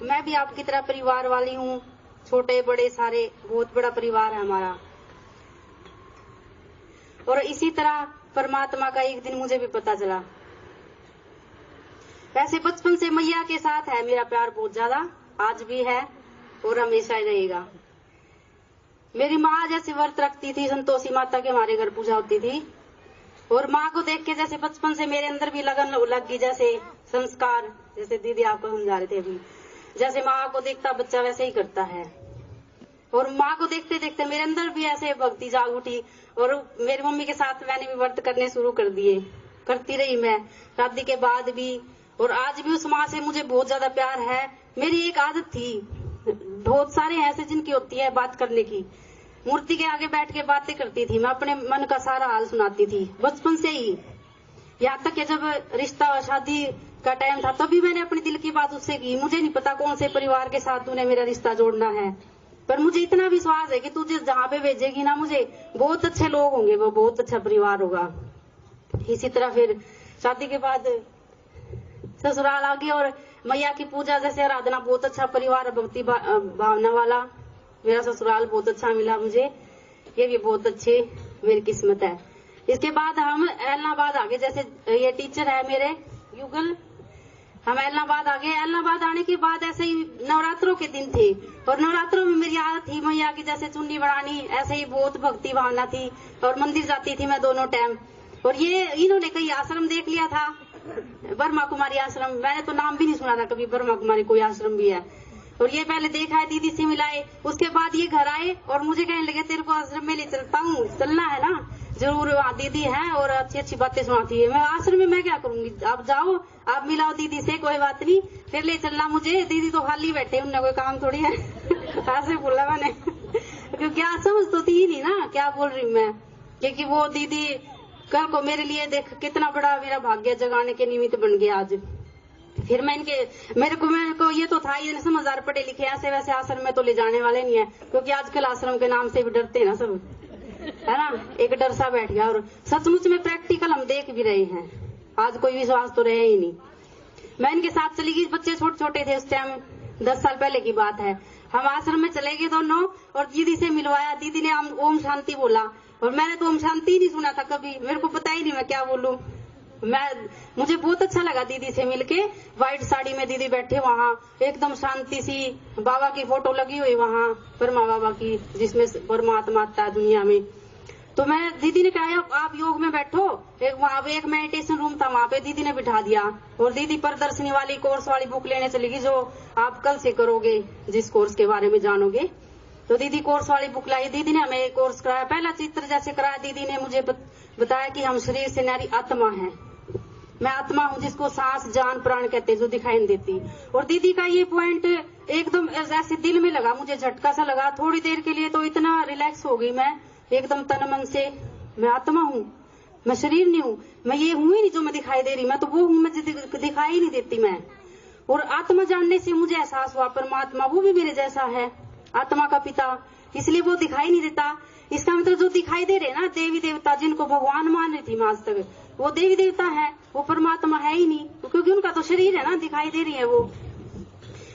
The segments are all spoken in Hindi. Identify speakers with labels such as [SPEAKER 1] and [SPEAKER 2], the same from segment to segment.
[SPEAKER 1] मैं भी आपकी तरह परिवार वाली हूँ, छोटे बड़े सारे, बहुत बड़ा परिवार है हमारा। और इसी तरह परमात्मा का एक दिन मुझे भी पता चला। वैसे बचपन से मैया के साथ है मेरा प्यार बहुत ज्यादा, आज भी है और हमेशा ही रहेगा। मेरी माँ जैसे व्रत रखती थी, संतोषी माता के हमारे घर पूजा होती थी, और माँ को देख के जैसे बचपन से मेरे अंदर भी लगन लग गई, जैसे संस्कार, जैसे दीदी आपको समझा रहे थे अभी, जैसे माँ को देखता बच्चा वैसे ही करता है। और माँ को देखते देखते मेरे अंदर भी ऐसे भक्ति जाग उठी, और मेरी मम्मी के साथ मैंने भी व्रत करने शुरू कर दिए, करती रही मैं शादी के बाद भी। और आज भी उस माँ से मुझे बहुत ज्यादा प्यार है। मेरी एक आदत थी, बहुत सारे ऐसे जिनकी होती है बात करने की, मूर्ति के आगे बैठ के बातें करती थी, मैं अपने मन का सारा हाल सुनाती थी बचपन से ही। यहाँ तक कि जब रिश्ता शादी का टाइम था तभी मैंने अपने दिल की बात उससे की। मुझे नहीं पता कौन से परिवार के साथ तूने मेरा रिश्ता जोड़ना है, पर मुझे इतना विश्वास है कि तुझे जहाँ पे भेजेगी ना, मुझे बहुत अच्छे लोग होंगे, वो बहुत अच्छा परिवार होगा। इसी तरह फिर शादी के बाद ससुराल आ गई, और मैया की पूजा जैसे आराधना, बहुत अच्छा परिवार, भक्ति भावना वाला मेरा ससुराल बहुत अच्छा मिला मुझे, ये भी बहुत अच्छी मेरी किस्मत है। इसके बाद हम एलनाबाद आ गए, जैसे ये टीचर है मेरे युगल, हम एलनाबाद आ गए। एलनाबाद आने के बाद ऐसे ही नवरात्रों के दिन थे, और नवरात्रों में मेरी आदत थी मैया की जैसे चुन्नी बढ़ानी, ऐसे ही बहुत भक्ति भावना थी, और मंदिर जाती थी मैं दोनों टाइम। और ये इन्होंने कहीं आश्रम देख लिया था, ब्रह्मा कुमारी आश्रम, मैंने तो नाम भी नहीं सुना था कभी, ब्रह्मा कुमारी कोई आश्रम भी है। और ये पहले देखा है, दीदी से मिलाए, उसके बाद ये घर आए और मुझे कहने लगे तेरे को आश्रम में ले चलता हूँ, चलना है ना, जरूर, वहाँ दीदी है और अच्छी अच्छी बातें सुनाती है। मैं आश्रम में मैं क्या करूंगी, आप जाओ, आप मिलाओ दीदी से, कोई बात नहीं, फिर ले चलना मुझे, दीदी तो खाली बैठे, उनने कोई काम थोड़ी है। ऐसे बोला मैंने, क्योंकि आज समझ तो थी नहीं ना क्या बोल रही मैं, क्योंकि वो दीदी कल को मेरे लिए देख कितना बड़ा मेरा भाग्य जगाने के निमित्त बन गया आज। फिर मैं मेरे को ये तो था, ये समझदार पढ़े लिखे ऐसे वैसे आश्रम में तो ले जाने वाले नहीं है, क्योंकि आजकल आश्रम के नाम से भी डरते हैं ना सब, है ना, एक डर सा बैठ गया। और सचमुच में प्रैक्टिकल हम देख भी रहे हैं, आज कोई विश्वास तो रहे ही नहीं। मैं इनके साथ चली गई, बच्चे छोटे छोटे थे उस टाइम, 10 साल पहले की बात है। हम आश्रम में चले गए दोनों, और दीदी से मिलवाया, दीदी ने ओम शांति बोला, और मैंने तो ओम शांति ही नहीं सुना था कभी, मेरे को पता ही नहीं मैं क्या बोलूं। मुझे बहुत अच्छा लगा दीदी से मिलके, व्हाइट साड़ी में दीदी बैठे वहाँ, एकदम शांति सी, बाबा की फोटो लगी हुई वहाँ, ब्रह्मा बाबा की, जिसमें परमात्मा आता है दुनिया में। तो मैं, दीदी ने कहा आप योग में बैठो, वहाँ पे एक मेडिटेशन रूम था, वहाँ पे दीदी ने बिठा दिया, और दीदी प्रदर्शनी वाली कोर्स वाली बुक लेने चली गई, जो आप कल से करोगे, जिस कोर्स के बारे में जानोगे। तो दीदी कोर्स वाली बुक लाई, दीदी ने हमें कोर्स कराया, पहला चित्र जैसे कराया, दीदी ने मुझे बताया कि हम शरीर से नारी आत्मा है, मैं आत्मा हूँ जिसको सांस जान प्राण कहते हैं, जो दिखाई नहीं देती। और दीदी का ये पॉइंट एकदम ऐसे दिल में लगा, मुझे झटका सा लगा, थोड़ी देर के लिए तो इतना रिलैक्स हो गई मैं एकदम तन मन से, मैं आत्मा हूँ, मैं शरीर नहीं हूँ, मैं ये हूँ ही नहीं जो मैं दिखाई दे रही, मैं तो वो हूँ, मैं दिखाई ही नहीं देती मैं। और आत्मा जानने से मुझे एहसास हुआ परमात्मा वो भी मेरे जैसा है, आत्मा का पिता, इसलिए वो दिखाई नहीं देता। इसका मतलब जो दिखाई दे रहे ना देवी देवता, जिनको भगवान मान रही थी मैं आज तक, वो देवी देवता है, वो परमात्मा है ही नहीं, क्योंकि उनका तो शरीर है ना, दिखाई दे रही है वो।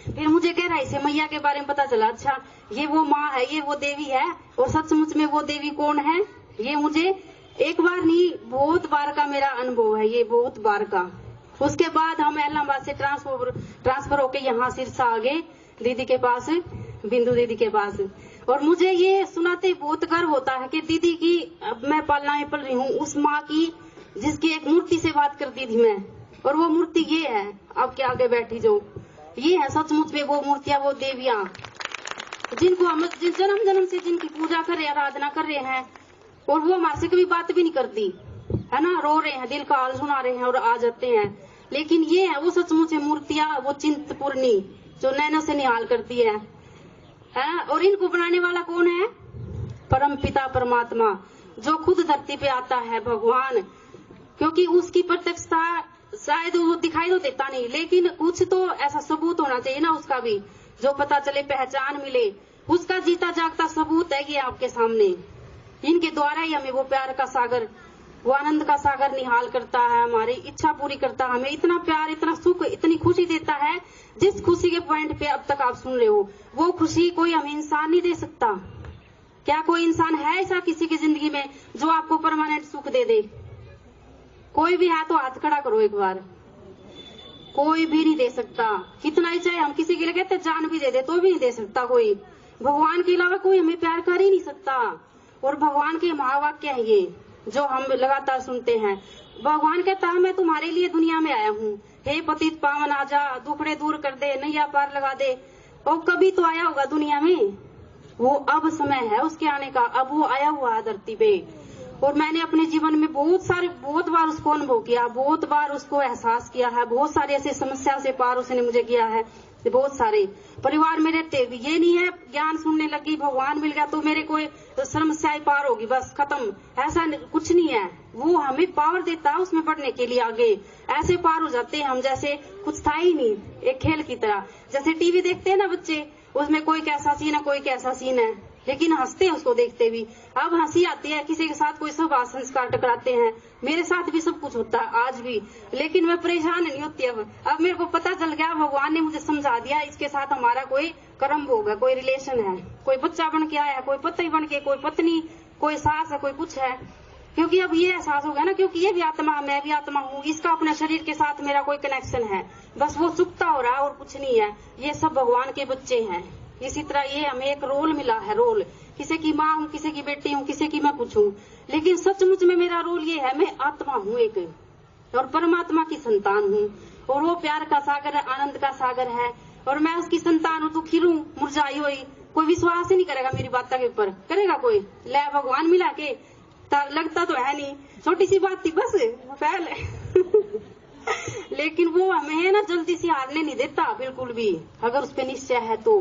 [SPEAKER 1] फिर मुझे गहराई से मैया के बारे में पता चला, अच्छा ये वो माँ है, ये वो देवी है, और सचमुच में वो देवी कौन है, ये मुझे एक बार नहीं बहुत बार का मेरा अनुभव है, ये बहुत बार का। उसके बाद हम इलाहाबाद से ट्रांसफर होके यहाँ सिरसा आ गए, दीदी के पास, बिंदु दीदी के पास। और मुझे ये सुनाते बहुत गर्व होता है कि दीदी की मैं पालना में पल रही हूँ, उस माँ की जिसकी एक मूर्ति से बात करती थी मैं, और वो मूर्ति ये है आपके आगे बैठी, जो ये है सचमुच में वो मूर्तियां, वो देवियां, जिनको हम जन्म जन्म से जिनकी पूजा कर रहे हैं, आराधना कर रहे हैं, और वो हमारे से कभी बात भी नहीं करती है ना, रो रहे हैं, दिल का हाल सुना रहे हैं और आ जाते हैं, लेकिन ये है वो सचमुच मूर्तियां, वो चिंतपूर्णी जो नैनों से निहाल करती है। और इनको बनाने वाला कौन है, परम पिता परमात्मा, जो खुद धरती पे आता है, भगवान, क्योंकि उसकी प्रत्यक्षता शायद वो दिखाई तो देता नहीं, लेकिन कुछ तो ऐसा सबूत होना चाहिए ना उसका भी, जो पता चले, पहचान मिले, उसका जीता जागता सबूत है ये आपके सामने। इनके द्वारा ही हमें वो प्यार का सागर वो आनंद का सागर निहाल करता है, हमारी इच्छा पूरी करता है, हमें इतना प्यार, इतना सुख, इतनी खुशी देता है। जिस खुशी के पॉइंट पे अब तक आप सुन रहे हो, वो खुशी कोई हमें इंसान नहीं दे सकता। क्या कोई इंसान है ऐसा किसी की जिंदगी में जो आपको परमानेंट सुख दे दे? कोई भी है तो हाथ खड़ा करो एक बार। कोई भी नहीं दे सकता। कितना ही चाहे हम किसी के लिए कहते जान भी दे दे तो भी नहीं दे सकता कोई। भगवान के अलावा कोई हमें प्यार कर ही नहीं सकता। और भगवान के महावाक्य है ये जो हम लगातार सुनते हैं। भगवान कहता है मैं तुम्हारे लिए दुनिया में आया हूँ, हे पतित पावन आजा, दुखड़े दूर कर दे, नैया पार लगा दे। और कभी तो आया होगा दुनिया में, वो अब समय है उसके आने का, अब वो आया हुआ है धरती पे। और मैंने अपने जीवन में बहुत बार उसको अनुभव किया, बहुत बार उसको एहसास किया है, बहुत सारी ऐसी समस्या से पार उसने मुझे किया है। बहुत सारे परिवार में रहते भी ये नहीं है ज्ञान सुनने लगी, भगवान मिल गया तो मेरे कोई समस्याएं पार होगी बस खत्म, ऐसा कुछ नहीं है। वो हमें पावर देता है उसमें बढ़ने के लिए आगे। ऐसे पार हो जाते हैं हम जैसे कुछ था ही नहीं, एक खेल की तरह। जैसे टीवी देखते हैं ना बच्चे, उसमें कोई कैसा सीन है कोई कैसा सीन है, लेकिन हंसते हैं उसको देखते भी। अब हंसी आती है, किसी के साथ कोई स्वभाव संस्कार टकराते हैं, मेरे साथ भी सब कुछ होता है आज भी, लेकिन मैं परेशान नहीं होती। अब मेरे को पता चल गया, भगवान ने मुझे समझा दिया इसके साथ हमारा कोई कर्म होगा, कोई रिलेशन है, कोई बच्चा बन के आया, कोई पति बन के, कोई पत्नी, कोई सास है, कोई कुछ है। क्योंकि अब ये एहसास हो गया ना, क्योंकि ये भी आत्मा, मैं भी आत्मा हूँ, इसका अपने शरीर के साथ मेरा कोई कनेक्शन है, बस वो चुकता हो रहा है और कुछ नहीं है। ये सब भगवान के बच्चे हैं। इसी तरह ये हमें एक रोल मिला है, रोल, किसी की माँ हूँ, किसी की बेटी हूँ, किसी की मैं कुछ हूँ, लेकिन सचमुच में मेरा रोल ये है, मैं आत्मा हूँ एक, और परमात्मा की संतान हूँ। और वो प्यार का सागर है, आनंद का सागर है, और मैं उसकी संतान हूँ। तो खिलूं मुरझाई हुई, कोई विश्वास ही नहीं करेगा मेरी बात के ऊपर, करेगा कोई? ले भगवान मिला के लगता तो है नहीं, छोटी सी बात थी बस पहले लेकिन वो हमें है ना जल्दी से हारने नहीं देता बिल्कुल भी, अगर उस पर निश्चय है तो।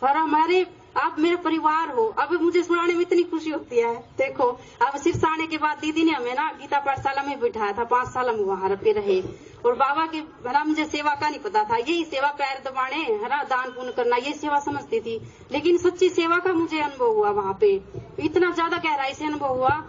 [SPEAKER 1] और हमारे आप मेरे परिवार हो, अब मुझे सुनाने में इतनी खुशी होती है। देखो अब सिर्फ आने के बाद दीदी ने हमें ना गीता पाठशाला में बिठाया था, 5 साल हम वहां पे रहे। और बाबा के है मुझे सेवा का नहीं पता था, यही सेवा पैर दबाने है ना, दान पुण्य करना, ये सेवा समझती थी। लेकिन सच्ची सेवा का मुझे अनुभव हुआ वहाँ पे, इतना ज्यादा गहराई से अनुभव हुआ।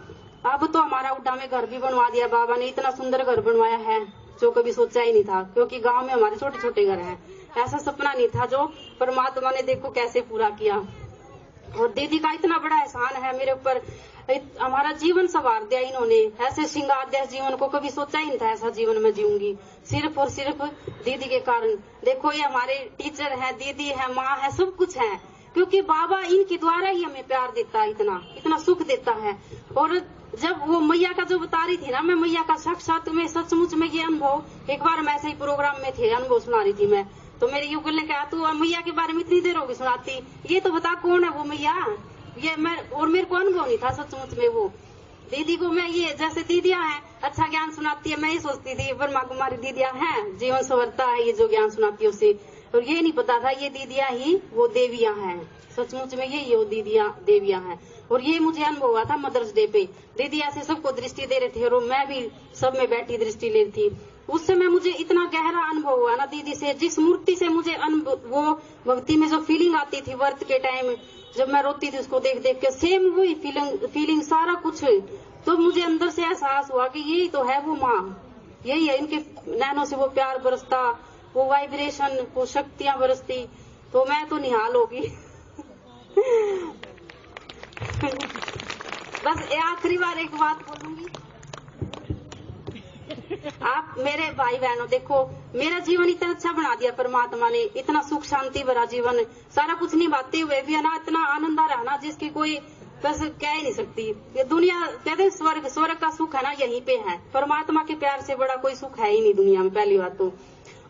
[SPEAKER 1] अब तो हमारा उड्डा में घर भी बनवा दिया बाबा ने, इतना सुंदर घर बनवाया है जो कभी सोचा ही नहीं था, क्योंकि गांव में हमारे छोटे छोटे घर हैं, ऐसा सपना नहीं था जो परमात्मा ने देखो कैसे पूरा किया। और दीदी का इतना बड़ा एहसान है मेरे ऊपर, हमारा जीवन संवार दिया इन्होंने, ऐसे श्रृंगार दिया जीवन को, कभी सोचा ही नहीं था ऐसा जीवन में जीऊंगी, सिर्फ और सिर्फ दीदी के कारण। देखो ये हमारे टीचर है, दीदी है, माँ है, सब कुछ है, क्योंकि बाबा इनके द्वारा ही हमें प्यार देता है, इतना सुख देता है। और जब वो मैया का जो बता रही थी ना, मैं मैया का साक्षात में सचमुच में ये अनुभव, एक बार मैं ऐसे ही प्रोग्राम में थे, अनुभव सुना रही थी मैं, तो मेरे युगल ने कहा तू मैया के बारे में इतनी देर होगी सुनाती, ये तो बता कौन है वो मैया। ये मैं, और मेरे को अनुभव नहीं था सचमुच में। वो दीदी को मैं, ये जैसे दीदियां हैं अच्छा ज्ञान सुनाती है, मैं ये सोचती थी ब्रह्मा कुमारी दीदियां हैं, जीवन संवरता है ये जो ज्ञान सुनाती है उसे, और ये नहीं पता था ये दीदियां ही वो देवियां हैं, सचमुच में ये वो दीदियां देवियां हैं। और ये मुझे अनुभव हुआ था मदर्स डे पे, दीदी ऐसे सबको दृष्टि दे रहे थे और मैं भी सब में बैठी दृष्टि ले रही थी। उस समय मुझे इतना गहरा अनुभव हुआ ना दीदी से, जिस मूर्ति से मुझे वो भक्ति में जो फीलिंग आती थी व्रत के टाइम, जब मैं रोती थी उसको देख देख के, सेम वही फीलिंग सारा कुछ। तो मुझे अंदर से एहसास हुआ कि यही तो है वो माँ, यही है, इनके नैनों से वो प्यार बरसता, वो वाइब्रेशन, वो शक्तियां बरसती, तो मैं तो निहाल होगी बस आखिरी बार एक बात बोलूंगी, आप मेरे भाई बहनों देखो, मेरा जीवन इतना अच्छा बना दिया परमात्मा ने, इतना सुख शांति भरा जीवन, सारा कुछ निभाते हुए भी है ना, इतना आनंद आ रहा ना जिसकी कोई बस कह ही नहीं सकती। ये दुनिया कहते स्वर्ग का सुख है ना यहीं पे है, परमात्मा के प्यार से बड़ा कोई सुख है ही नहीं दुनिया में, पहली बात तो।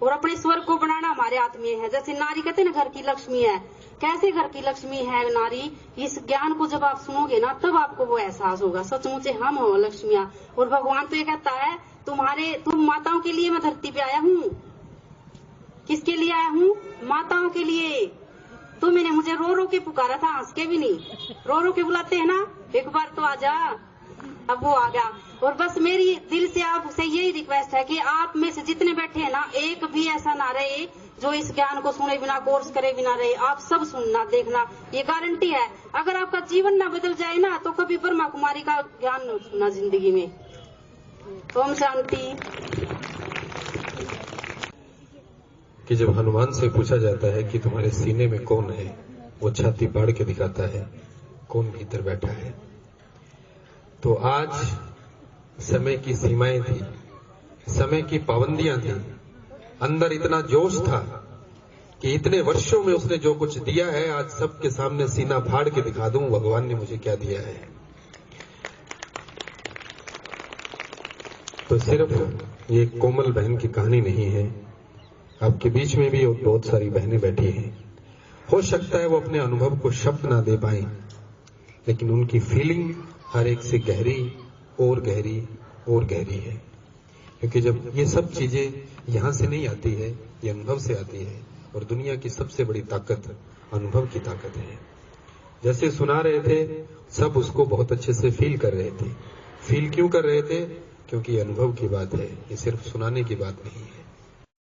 [SPEAKER 1] और अपने स्वर्ग को बनाना हमारे हाथ में है। जैसे नारी कहते ना घर की लक्ष्मी है, कैसे घर की लक्ष्मी है नारी, इस ज्ञान को जब आप सुनोगे ना तब आपको वो एहसास होगा, सचमुच हम हो लक्ष्मियां। और भगवान तो ये कहता है तुम माताओं के लिए मैं धरती पे आया हूँ। किसके लिए आया हूँ? माताओं के लिए। तो मैंने मुझे रो रो के पुकारा था, हंस के भी नहीं, रो रो के बुलाते हैं ना, एक बार तो आजा। अब वो आ गया। और बस मेरी दिल से आपसे यही रिक्वेस्ट है कि आप में से जितने बैठे हैं ना, एक भी ऐसा ना रहे जो इस ज्ञान को सुने बिना, कोर्स करे बिना रहे। आप सब सुनना देखना, ये गारंटी है। अगर आपका जीवन ना बदल जाए ना तो कभी ब्रह्मा कुमारी का ज्ञान न सुनना जिंदगी में। ओम शांति।
[SPEAKER 2] कि जब हनुमान से पूछा जाता है कि तुम्हारे सीने में कौन है, वो छाती फाड़ के दिखाता है कौन भीतर बैठा है। तो आज समय की सीमाएं थी, समय की पाबंदियां थी, अंदर इतना जोश था कि इतने वर्षों में उसने जो कुछ दिया है आज सबके सामने सीना फाड़ के दिखा दूं भगवान ने मुझे क्या दिया है। तो सिर्फ ये कोमल बहन की कहानी नहीं है, आपके बीच में भी बहुत सारी बहनें बैठी हैं। हो सकता है वो अपने अनुभव को शब्द ना दे पाए, लेकिन उनकी फीलिंग हर एक से गहरी और गहरी और गहरी है। क्योंकि जब ये सब चीजें यहां से नहीं आती है, ये अनुभव से आती है। और दुनिया की सबसे बड़ी ताकत अनुभव की ताकत है। जैसे सुना रहे थे, सब उसको बहुत अच्छे से फील कर रहे थे। फील क्यों कर रहे थे? क्योंकि अनुभव की बात है, ये सिर्फ सुनाने की बात नहीं है।